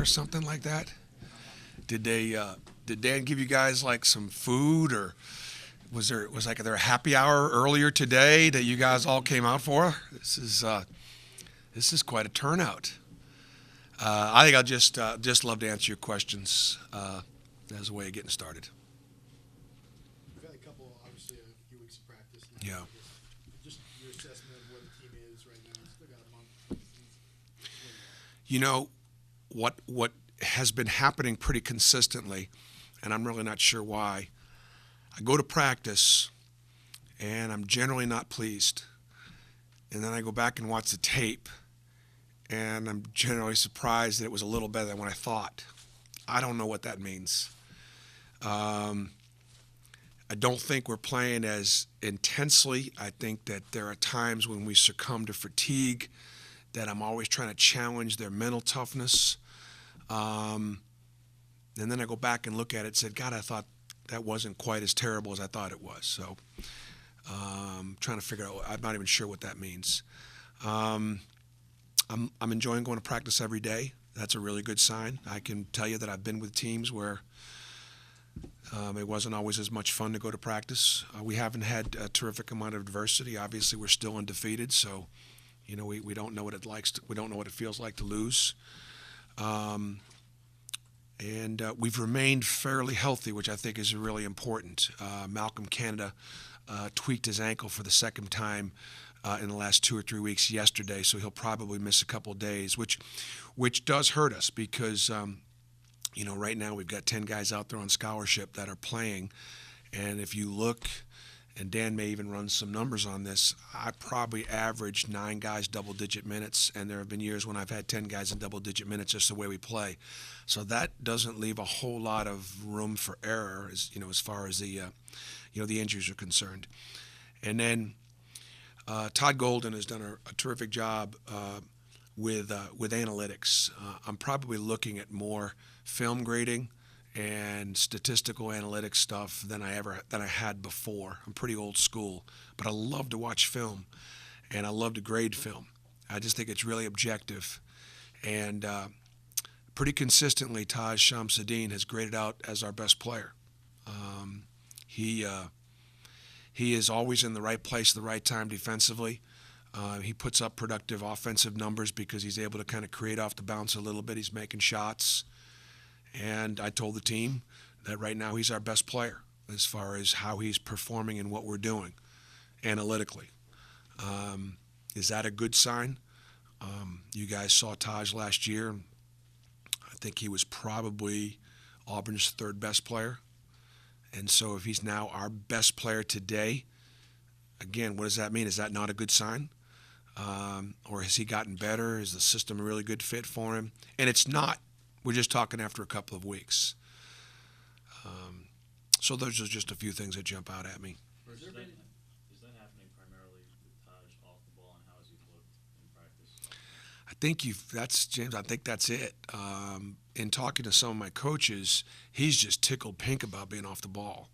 or something like that? Did Dan give you guys like some food, or was there a happy hour earlier today that you guys all came out for? This is quite a turnout. I think I'll just love to answer your questions as a way of getting started. We've had a couple, obviously, a few weeks of practice now. Yeah. Just your assessment of where the team is right now. Still got a month. You know, what has been happening pretty consistently, and I'm really not sure why. I go to practice, and I'm generally not pleased. And then I go back and watch the tape, and I'm generally surprised that it was a little better than what I thought. I don't know what that means. I don't think we're playing as intensely. I think that there are times when we succumb to fatigue, that I'm always trying to challenge their mental toughness. And then I go back and look at it and said, God, I thought that wasn't quite as terrible as I thought it was. So trying to figure out, I'm not even sure what that means. I'm enjoying going to practice every day. That's a really good sign. I can tell you that I've been with teams where it wasn't always as much fun to go to practice. We haven't had a terrific amount of adversity. Obviously, we're still undefeated, so we don't know what we don't know what it feels like to lose. And we've remained fairly healthy, which I think is really important. Malcolm Canada tweaked his ankle for the second time in the last 2 or 3 weeks yesterday, so he'll probably miss a couple of days, which does hurt us because, right now we've got 10 guys out there on scholarship that are playing. And if you look, and Dan may even run some numbers on this, I probably averaged 9 guys double-digit minutes, and there have been years when I've had 10 guys in double-digit minutes, just the way we play. So that doesn't leave a whole lot of room for error, as far as the injuries are concerned. And then Todd Golden has done a terrific job with analytics. I'm probably looking at more film grading and statistical analytics stuff than I had before. I'm pretty old school, but I love to watch film, and I love to grade film. I just think it's really objective, and pretty consistently, Taj Shamsuddin has graded out as our best player. He is always in the right place at the right time defensively. He puts up productive offensive numbers because he's able to kind of create off the bounce a little bit. He's making shots. And I told the team that right now he's our best player as far as how he's performing and what we're doing analytically. Is that a good sign? You guys saw Taj last year. I think he was probably Auburn's third best player. And so if he's now our best player today, again, what does that mean? Is that not a good sign? Or has he gotten better? Is the system a really good fit for him? And it's not. We're just talking after a couple of weeks. So those are just a few things that jump out at me. Is that happening primarily with Taj off the ball, and how has he looked in practice? I think that's James. I think that's it. In talking to some of my coaches, he's just tickled pink about being off the ball.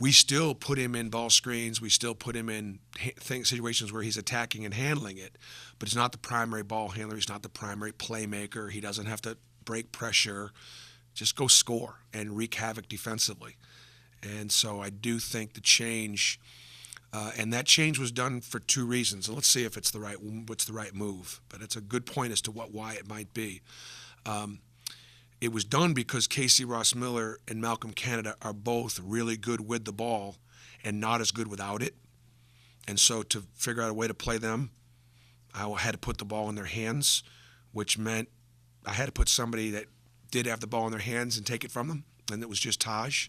We still put him in ball screens. We still put him in situations where he's attacking and handling it, but he's not the primary ball handler. He's not the primary playmaker. He doesn't have to break pressure. Just go score and wreak havoc defensively. And so I do think the change, and that change was done for 2 reasons. And let's see if what's the right move. But it's a good point as to why it might be. It was done because Casey Ross Miller and Malcolm Canada are both really good with the ball and not as good without it. And so to figure out a way to play them, I had to put the ball in their hands, which meant I had to put somebody that did have the ball in their hands and take it from them, and it was just Taj.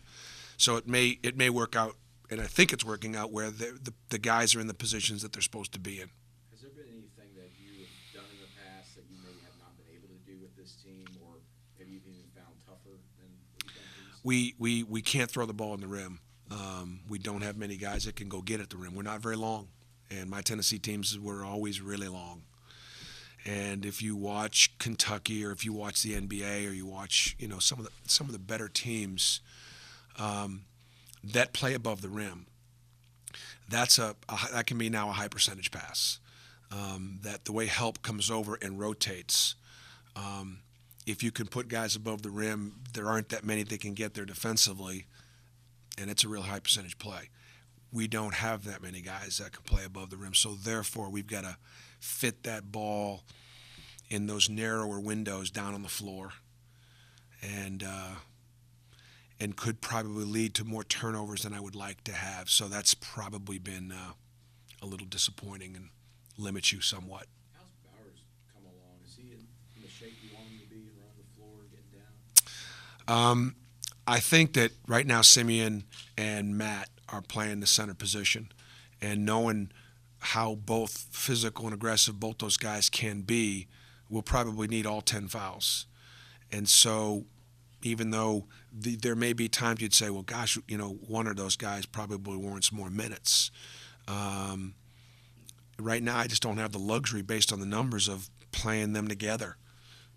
So it may work out, and I think it's working out where the guys are in the positions that they're supposed to be in. Has there been anything that you have done in the past that you may have not been able to do with this team, or have you even found tougher than what you've done previously? We can't throw the ball in the rim. We don't have many guys that can go get at the rim. We're not very long, and my Tennessee teams were always really long. And if you watch Kentucky, or if you watch the NBA, or you watch some of the better teams that play above the rim, that can be now a high percentage pass. that the way help comes over and rotates, if you can put guys above the rim, there aren't that many that can get there defensively, and it's a real high percentage play. We don't have that many guys that can play above the rim, so therefore we've got to fit that ball in those narrower windows down on the floor, and could probably lead to more turnovers than I would like to have. So that's probably been a little disappointing and limits you somewhat. How's Bowers come along? Is he in the shape you want him to be and run the floor, getting down? I think that right now Simeon and Matt are playing the center position, and knowing how both physical and aggressive both those guys can be, we'll probably need all 10 fouls. And so even though there may be times you'd say, well, gosh, one of those guys probably warrants more minutes. Right now I just don't have the luxury based on the numbers of playing them together,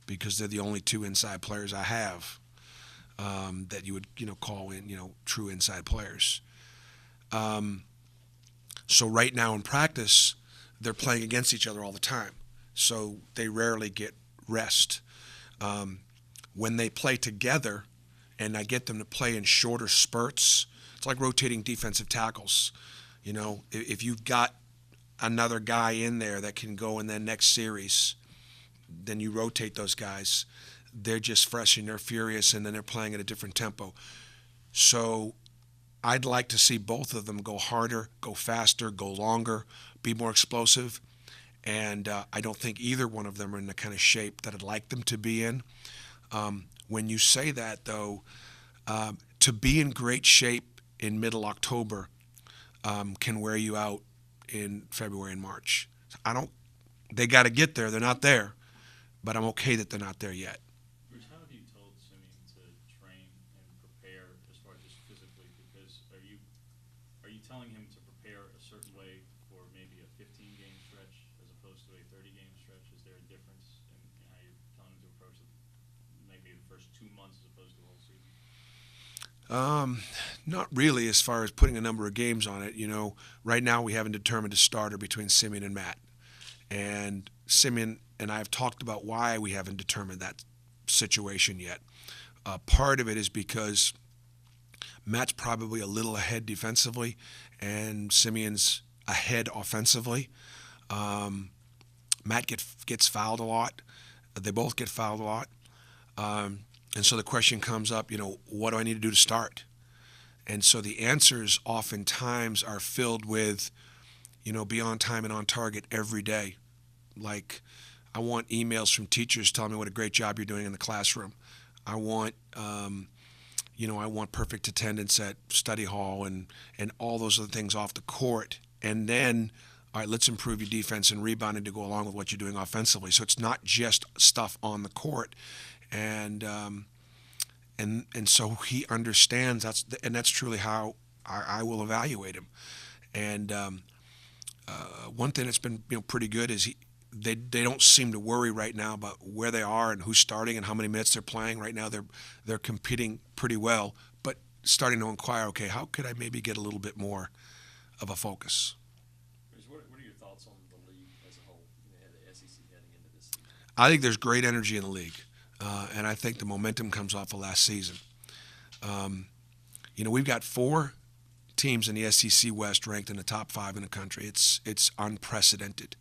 because they're the only two inside players I have that you would call in true inside players. So right now in practice, they're playing against each other all the time, so they rarely get rest. When they play together and I get them to play in shorter spurts, it's like rotating defensive tackles. If you've got another guy in there that can go in the next series, then you rotate those guys. They're just fresh and they're furious, and then they're playing at a different tempo. So I'd like to see both of them go harder, go faster, go longer, be more explosive. And I don't think either one of them are in the kind of shape that I'd like them to be in. When you say that, though, to be in great shape in middle October can wear you out in February and March. They got to get there. They're not there, but I'm okay that they're not there yet. Rich, how have you told Simeon to train and prepare as far as just physically? Because are you telling him to prepare a certain way for maybe a 15-game stretch as opposed to a 30-game stretch? Is there a difference in how you're telling him to approach it, maybe the first 2 months as opposed to the whole season? Not really, as far as putting a number of games on it. Right now we haven't determined a starter between Simeon and Matt. And Simeon and I have talked about why we haven't determined that situation yet. Part of it is because Matt's probably a little ahead defensively, and Simeon's ahead offensively. Matt gets fouled a lot. They both get fouled a lot. And so the question comes up, what do I need to do to start? And so the answers oftentimes are filled with, be on time and on target every day. Like, I want emails from teachers telling me what a great job you're doing in the classroom. I want, I want perfect attendance at study hall and all those other things off the court. And then, all right, let's improve your defense and rebounding to go along with what you're doing offensively. So it's not just stuff on the court. And so he understands that's truly how I will evaluate him. And one thing that's been pretty good is they don't seem to worry right now about where they are and who's starting and how many minutes they're playing. Right now they're competing pretty well, but starting to inquire, okay, how could I maybe get a little bit more of a focus? What are your thoughts on the league as a whole, the SEC heading into this season? I think there's great energy in the league. And I think the momentum comes off of last season. We've got 4 teams in the SEC West ranked in the top 5 in the country. It's unprecedented.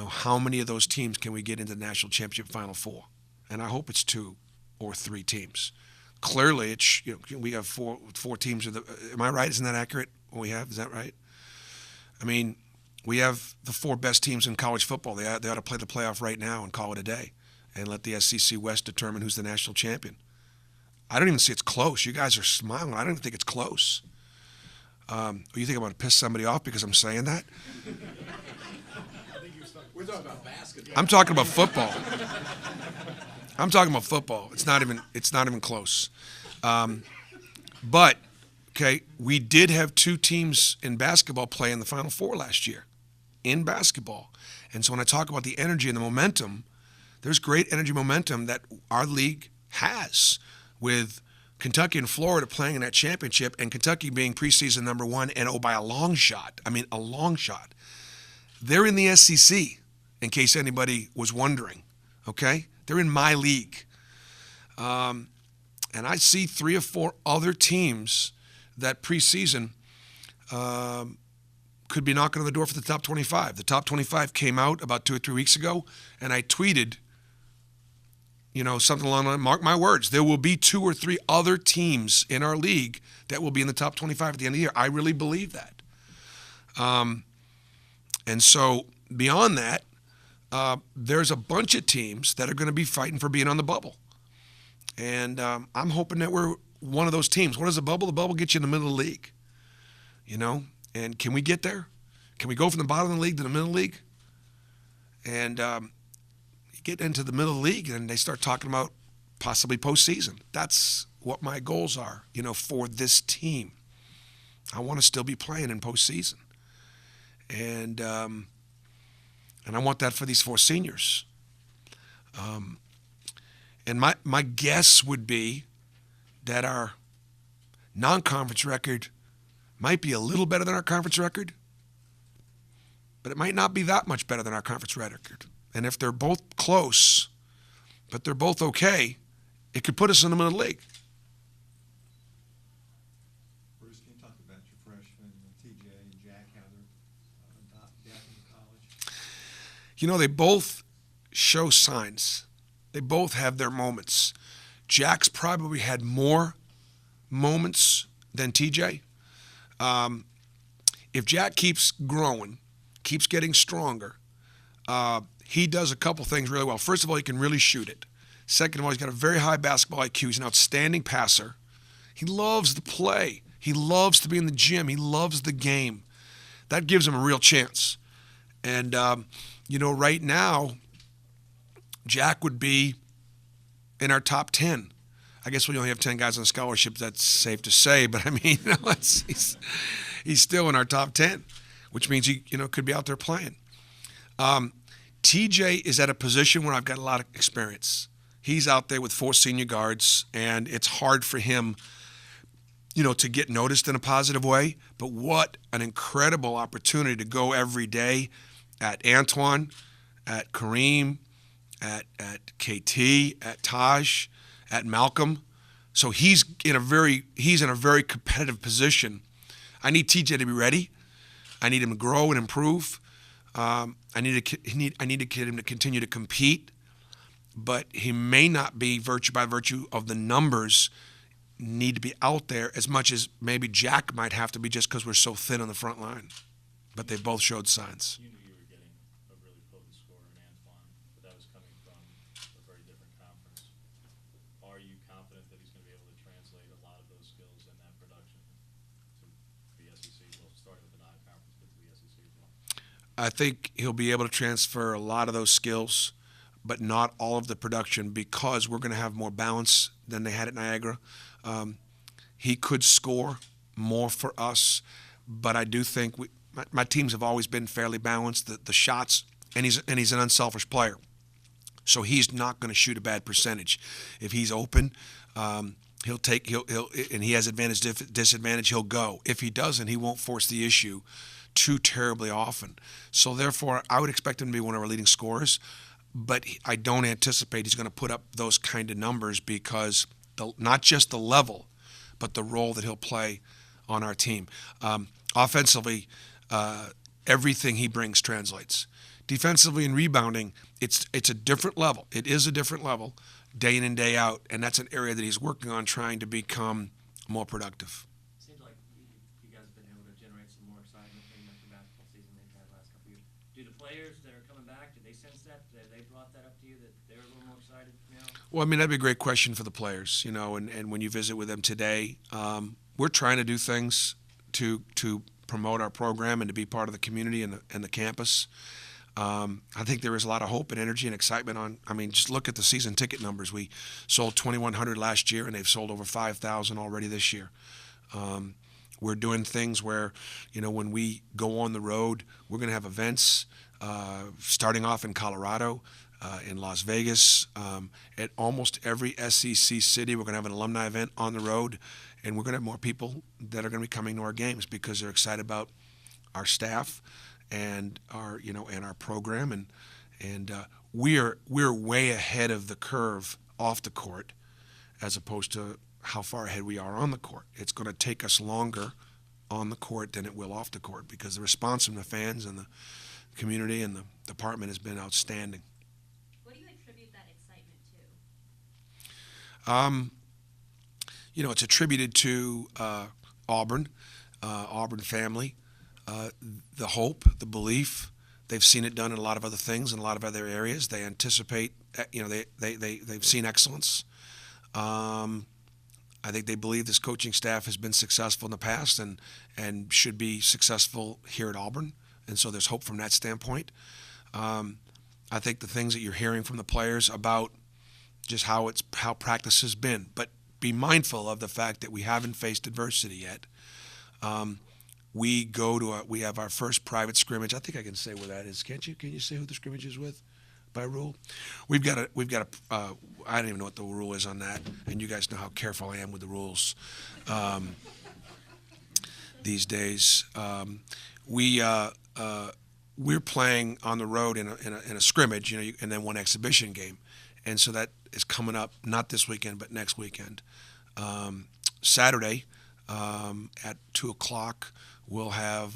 How many of those teams can we get into the national championship Final Four? And I hope it's 2 or 3 teams. Clearly, it's we have four teams. Am I right? Isn't that accurate? What we have, is that right? I mean, we have the 4 best teams in college football. They ought to play the playoff right now and call it a day, and let the SEC West determine who's the national champion. I don't even see it's close. You guys are smiling. I don't even think it's close. You think I'm going to piss somebody off because I'm saying that? We're talking about basketball. I'm talking about football. I'm talking about football. It's not even close. But okay, we did have 2 teams in basketball play in the Final Four last year, in basketball. And so when I talk about the energy and the momentum, there's great energy momentum that our league has, with Kentucky and Florida playing in that championship, and Kentucky being preseason number 1, and by a long shot. I mean, a long shot. They're in the SEC, in case anybody was wondering, okay? They're in my league. And I see 3 or 4 other teams that preseason could be knocking on the door for the top 25. The top 25 came out about 2 or 3 weeks ago, and I tweeted, something along the line, mark my words, there will be 2 or 3 other teams in our league that will be in the top 25 at the end of the year. I really believe that. And so beyond that, there's a bunch of teams that are going to be fighting for being on the bubble. And I'm hoping that we're one of those teams. What is the bubble? The bubble gets you in the middle of the league, And can we get there? Can we go from the bottom of the league to the middle of the league? And you get into the middle of the league and they start talking about possibly postseason. That's what my goals are, for this team. I want to still be playing in postseason. And I want that for these 4 seniors. And my guess would be that our non-conference record might be a little better than our conference record, but it might not be that much better than our conference record. And if they're both close, but they're both okay, it could put us in the middle of the league. Bruce, can you talk about your freshmen, TJ and Jack, how they're adapting to college? They both show signs. They both have their moments. Jack's probably had more moments than TJ. If Jack keeps growing, keeps getting stronger, he does a couple things really well. First of all, he can really shoot it. Second of all, he's got a very high basketball IQ. He's an outstanding passer. He loves to play. He loves to be in the gym. He loves the game. That gives him a real chance. And, right now, Jack would be in our top 10. I guess we only have 10 guys on scholarship. That's safe to say, but I mean, he's still in our top 10, which means he, could be out there playing. TJ is at a position where I've got a lot of experience. He's out there with 4 senior guards, and it's hard for him, to get noticed in a positive way. But what an incredible opportunity to go every day at Antoine, at Kareem, at KT, at Taj, at Malcolm. So he's in a very competitive position. I need TJ to be ready. I need him to grow and improve. I need to get him to continue to compete. But he may not be by virtue of the numbers need to be out there as much as maybe Jack might have to be just because we're so thin on the front line. But they both showed signs. You knew you were getting a really potent scorer in Antoine, but that was coming from a very different conference. Are you confident that he's going to be able to translate a lot of those skills and that production to the SEC? Well, starting with the non-conference, but to the SEC as well. I think he'll be able to transfer a lot of those skills, but not all of the production because we're going to have more balance than they had at Niagara. He could score more for us, but I do think my teams have always been fairly balanced. The shots, and he's an unselfish player, so he's not going to shoot a bad percentage. If he's open, and he has advantage disadvantage, he'll go. If he doesn't, he won't force the issue too terribly often. So therefore, I would expect him to be one of our leading scorers, but I don't anticipate he's going to put up those kind of numbers because not just the level, but the role that he'll play on our team. Offensively, everything he brings translates. Defensively and rebounding, it's a different level. It is a different level, day in and day out, and that's an area that he's working on trying to become more productive. Seems like you guys have been able to generate some more excitement maybe after basketball season they've had last couple of years. Do the players that are coming back, did they sense that? They brought that up to you that they're a little more excited now? Well, I mean, that'd be a great question for the players, and when you visit with them today, we're trying to do things to promote our program and to be part of the community and the campus. I think there is a lot of hope and energy and excitement just look at the season ticket numbers. We sold 2,100 last year, and they've sold over 5,000 already this year. We're doing things where, when we go on the road, we're going to have events starting off in Colorado, in Las Vegas, at almost every SEC city. We're going to have an alumni event on the road, and we're going to have more people that are going to be coming to our games because they're excited about our staff and our program, and we're way ahead of the curve off the court as opposed to how far ahead we are on the court. It's going to take us longer on the court than it will off the court because the response from the fans and the community and the department has been outstanding. What do you attribute that excitement to? It's attributed to Auburn family, the hope, the belief. They've seen it done in a lot of other things in a lot of other areas. They anticipate, they've seen excellence. I think they believe this coaching staff has been successful in the past and should be successful here at Auburn, and so there's hope from that standpoint. I think the things that you're hearing from the players about just how practice has been, but be mindful of the fact that we haven't faced adversity yet. We have our first private scrimmage. I think I can say where that is. Can't you? Can you say who the scrimmage is with? By rule, we've got a. I don't even know what the rule is on that, and you guys know how careful I am with the rules these days. We're playing on the road in a scrimmage, and then one exhibition game, and so that is coming up not this weekend but next weekend. Saturday at 2:00, we'll have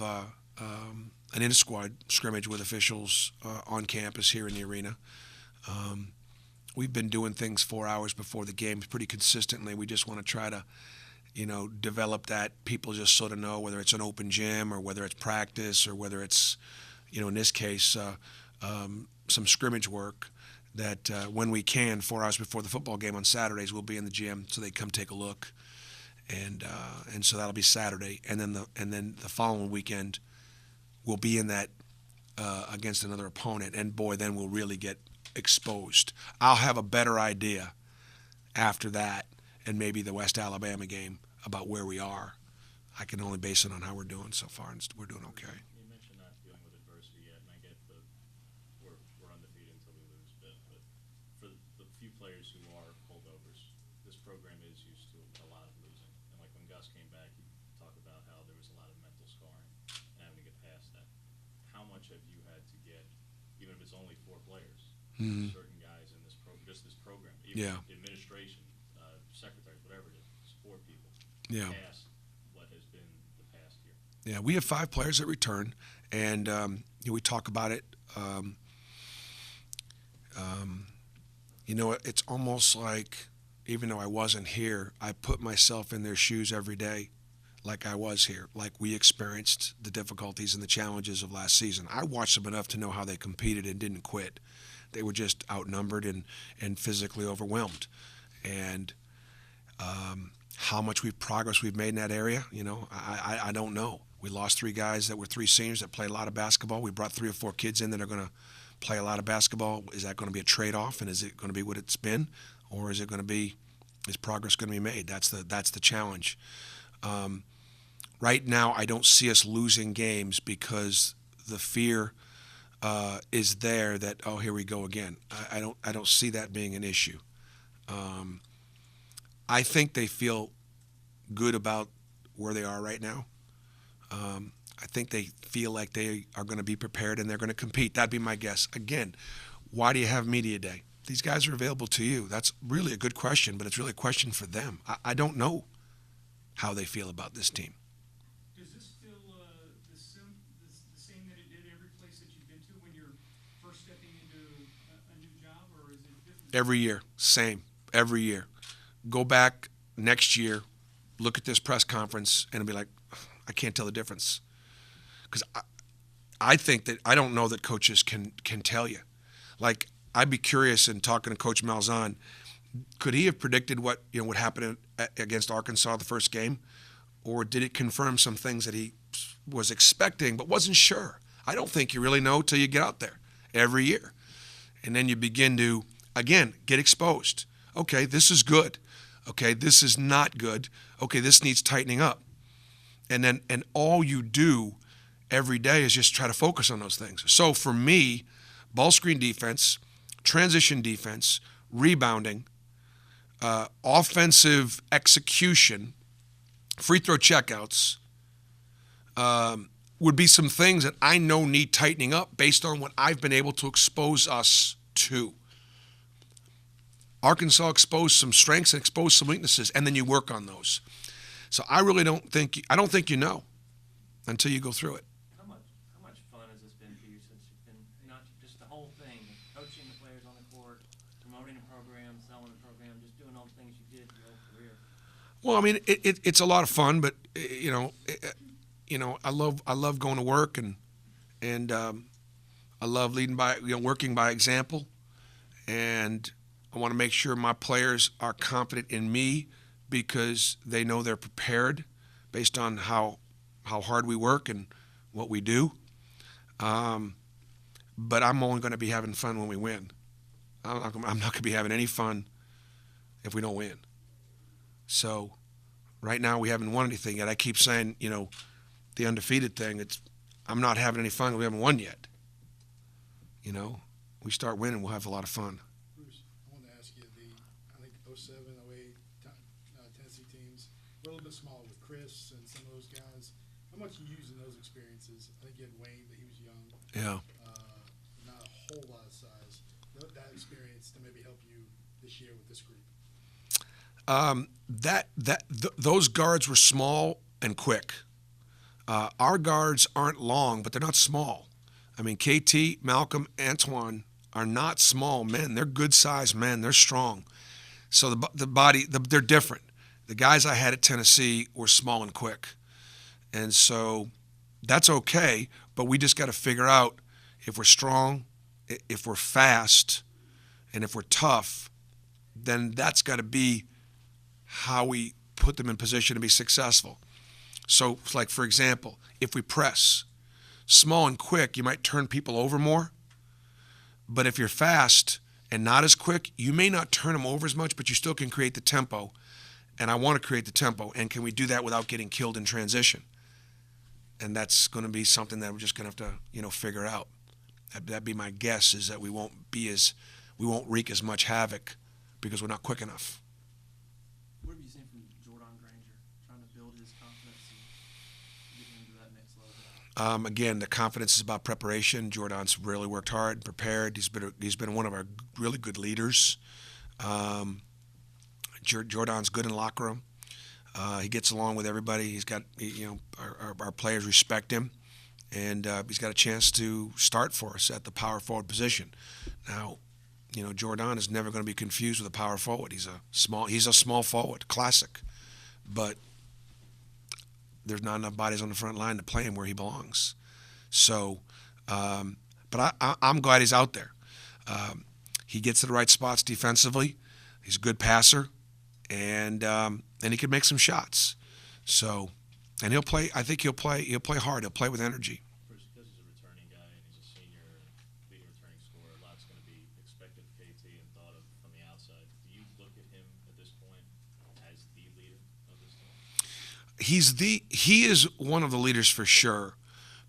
an inter-squad scrimmage with officials on campus here in the arena. We've been doing things 4 hours before the game pretty consistently. We just want to try to, develop that. People just sort of know whether it's an open gym or whether it's practice or whether it's, in this case, some scrimmage work. That when we can, 4 hours before the football game on Saturdays, we'll be in the gym so they come take a look, and so that'll be Saturday, and then the following weekend. We'll be in that against another opponent, and boy, then we'll really get exposed. I'll have a better idea after that, and maybe the West Alabama game about where we are. I can only base it on how we're doing so far, and we're doing okay. You mentioned not dealing with adversity yet, and I get we're undefeated until we lose, but for the few players who are holdovers, this program is used to a lot of losing. And like when Gus came back, he talked about how there was a lot of mental scarring and having to get past that. How much have you had to get, even if it's only 4 players, certain guys in this program, just this program, even administration, secretaries, whatever it is, support people, past what has been the past year? Yeah, we have 5 players that return, and we talk about it. It's almost like, even though I wasn't here, I put myself in their shoes every day like I was here, like we experienced the difficulties and the challenges of last season. I watched them enough to know how they competed and didn't quit. They were just outnumbered and physically overwhelmed. And how much progress we've made in that area, I don't know. We lost 3 guys that were 3 seniors that played a lot of basketball. We brought 3 or 4 kids in that are going to play a lot of basketball. Is that going to be a trade-off, and is it going to be what it's been, or is progress going to be made? That's the challenge. Right now, I don't see us losing games because the fear is there that, oh, here we go again. I don't see that being an issue. I think they feel good about where they are right now. I think they feel like they are going to be prepared and they're going to compete. That'd be my guess. Again, why do you have media day? These guys are available to you. That's really a good question, but it's really a question for them. I don't know how they feel about this team. Does this feel the same that it did every place that you've been to when you're first stepping into a new job, or is it different? Every year, same. Every year. Go back next year, look at this press conference, and it'll be like, I can't tell the difference. Because I think that I don't know that coaches can tell you. Like, I'd be curious in talking to Coach Malzahn, could he have predicted what would happen against Arkansas the first game, or did it confirm some things that he was expecting but wasn't sure? I don't think you really know till you get out there every year, and then you begin to again get exposed. Okay, this is good. Okay, this is not good. Okay, this needs tightening up, and all you do every day is just try to focus on those things. So for me, ball screen defense, transition defense, rebounding, offensive execution, free throw checkouts, would be some things that I know need tightening up based on what I've been able to expose us to. Arkansas exposed some strengths and exposed some weaknesses, and then you work on those. So I really don't think you know until you go through it. How much fun has this been for you since you've been, not just the whole thing, coaching the players on the court, promoting a program, selling a program, just doing all the things you did your whole career? Well, I mean, it's a lot of fun, but I love going to work and I love leading by working by example, and I want to make sure my players are confident in me because they know they're prepared based on how hard we work and what we do. But I'm only going to be having fun when we win. I'm not going to be having any fun if we don't win. So right now we haven't won anything yet. I keep saying, the undefeated thing, I'm not having any fun. We haven't won yet. We start winning, we'll have a lot of fun. Bruce, I wanted to ask you, I think 07, 08 Tennessee teams were a little bit smaller with Chris and some of those guys. How much you using those experiences? I think you had Wayne, but he was young. Yeah. Not a whole lot of size. That experience to maybe help you this year with this group. Those guards were small and quick. Our guards aren't long, but they're not small. I mean, KT, Malcolm, Antoine are not small men. They're good-sized men. They're strong. So they're different. The guys I had at Tennessee were small and quick. And so that's okay, but we just got to figure out if we're strong, if we're fast, and if we're tough, then that's got to be how we put them in position to be successful. So, like, for example, if we press small and quick, you might turn people over more. But if you're fast and not as quick, you may not turn them over as much, but you still can create the tempo. And I want to create the tempo. And can we do that without getting killed in transition? And that's going to be something that we're just going to have to, figure out. That'd be my guess, is that we won't wreak as much havoc because we're not quick enough. What have you seen from Jordan Granger, trying to build his confidence and get him to that next level? Again, the confidence is about preparation. Jordan's really worked hard and prepared. He's been one of our really good leaders. Jordan's good in the locker room. He gets along with everybody. He's got, our players respect him, and he's got a chance to start for us at the power forward position. Now, Jordan is never going to be confused with a power forward. He's a small forward, classic, but there's not enough bodies on the front line to play him where he belongs. So, but I'm glad he's out there. He gets to the right spots defensively. He's a good passer, and he can make some shots. So, and he'll play. I think he'll play hard. He'll play with energy. Bruce, because he's a returning guy and he's a senior leading returning scorer, a lot's going to be expected of KT and thought of from the outside. Do you look at him at this point as the leader of this team? He is one of the leaders for sure,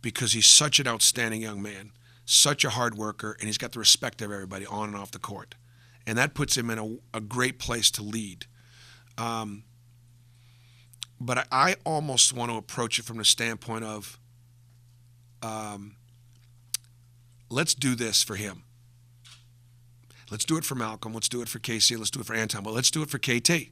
because he's such an outstanding young man, such a hard worker, and he's got the respect of everybody on and off the court. And that puts him in a great place to lead. But I almost want to approach it from the standpoint of, let's do this for him. Let's do it for Malcolm. Let's do it for KC. Let's do it for Anton. But let's do it for KT.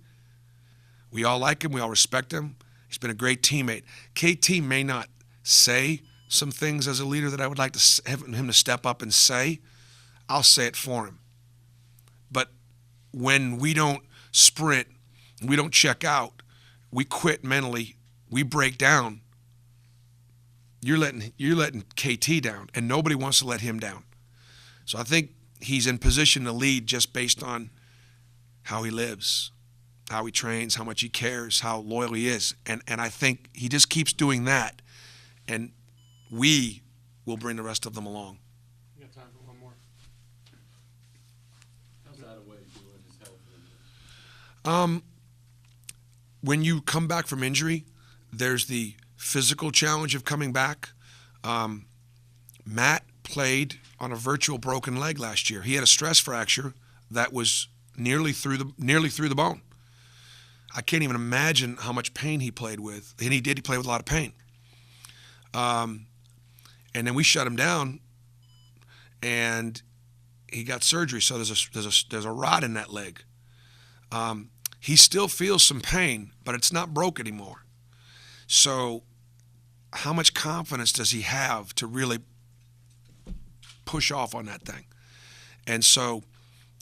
We all like him. We all respect him. He's been a great teammate. KT may not say some things as a leader that I would like to have him to step up and say. I'll say it for him. But when we don't sprint, we don't check out, we quit mentally, we break down, you're letting KT down, and nobody wants to let him down. So I think he's in position to lead just based on how he lives, how he trains, how much he cares, how loyal he is. And I think he just keeps doing that, and we will bring the rest of them along. We got time for one more. How's that a way to do it? His health? When you come back from injury, there's the physical challenge of coming back. Matt played on a virtual broken leg last year. He had a stress fracture that was nearly through the bone. I can't even imagine how much pain he played with, and he played with a lot of pain. and then we shut him down, and he got surgery. So there's a rod in that leg. He still feels some pain, but it's not broke anymore. So how much confidence does he have to really push off on that thing? And so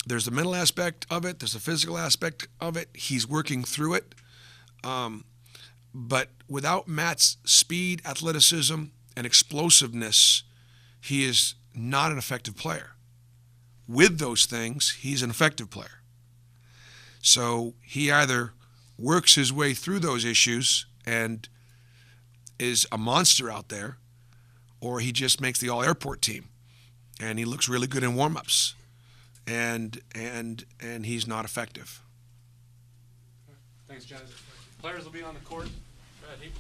there's the mental aspect of it. There's the physical aspect of it. He's working through it. But without Matt's speed, athleticism, and explosiveness, he is not an effective player. With those things, he's an effective player. So he either works his way through those issues and is a monster out there, or he just makes the all-airport team, and he looks really good in warm-ups, and he's not effective. Thanks, John. Players will be on the court. Go ahead, Heath.